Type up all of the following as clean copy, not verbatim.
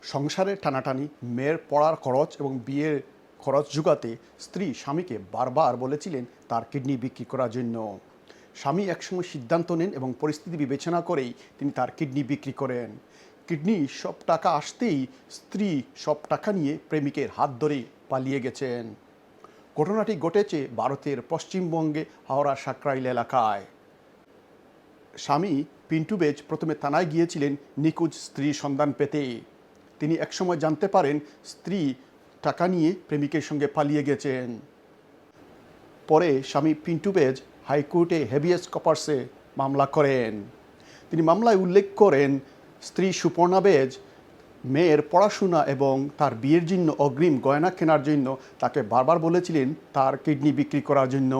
সংসারের টানাটানি, মেয়ের পড়ার খরচ এবং বিয়ের খরচ জোগাতে স্ত্রী স্বামীকে বারবার বলেছিলেন তার কিডনি বিক্রি করার জন্য। স্বামী একসময় সিদ্ধান্ত নেন এবং পরিস্থিতি বিবেচনা করেই তিনি তার কিডনি বিক্রি করেন। কিডনি সব টাকা আসতেই স্ত্রী সব টাকা নিয়ে প্রেমিকের হাত ধরে পালিয়ে গেছেন। ঘটনাটি ঘটেছে ভারতের পশ্চিমবঙ্গে হাওড়া সাকরাইল এলাকায়। স্বামী পিন্টু বেজ প্রথমে থানায় গিয়েছিলেন নিখোঁজ স্ত্রীর সন্ধান পেতে। তিনি একসময় জানতে পারেন স্ত্রী টাকা নিয়ে প্রেমিকের সঙ্গে পালিয়ে গেছেন। পরে স্বামী পিন্টু বেজ হাইকোর্টে হেভিয়াস কর্পাসে মামলা করেন। তিনি মামলায় উল্লেখ করেন স্ত্রী সুপর্ণা বেজ মেয়ের পড়াশোনা এবং তার বিয়ের জন্য অগ্রিম গয়না কেনার জন্য তাকে বারবার বলেছিলেন তার কিডনি বিক্রি করার জন্য।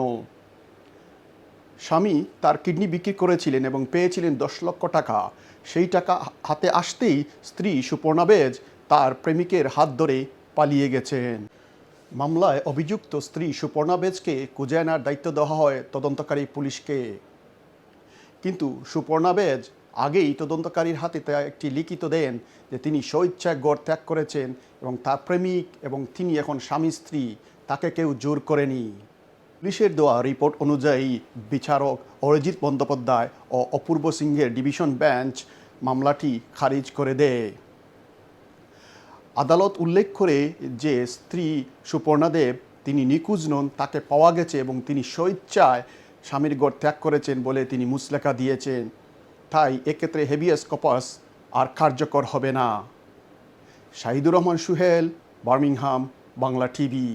স্বামী তার কিডনি বিক্রি করেছিলেন এবং পেয়েছিলেন 10 লক্ষ টাকা। সেই টাকা হাতে আসতেই স্ত্রী সুপর্ণা বেজ তার প্রেমিকের হাত ধরে পালিয়ে গেছেন। মামলায় অভিযুক্ত স্ত্রী সুপর্ণা বেজকে খুঁজে আনার দায়িত্ব দেওয়া হয় তদন্তকারী পুলিশকে। কিন্তু সুপর্ণা বেজ আগেই তদন্তকারীর হাতে একটি লিখিত দেন যে তিনি স্বইচ্ছায় ঘর ত্যাগ করেছেন এবং তার প্রেমিক এবং তিনি এখন স্বামী স্ত্রী, তাকে কেউ জোর করেনি। পুলিশের দেওয়া রিপোর্ট অনুযায়ী বিচারক অরিজিৎ বন্দ্যোপাধ্যায় ও অপূর্ব সিংহের ডিভিশন বেঞ্চ মামলাটি খারিজ করে দেয়। আদালত উল্লেখ করে যে স্ত্রী সুপর্ণা দেব তিনি নিখোঁজ নন, তাকে পাওয়া গেছে এবং তিনি স্বইচ্ছায় স্বামীর ঘর ত্যাগ করেছেন বলে তিনি মুচলেখা দিয়েছেন। তাই এক্ষেত্রে হেভিয়াস কর্পাস আর কার্যকর হবে না। Shahidur Rahman Suhel, Birmingham, Bangla TV.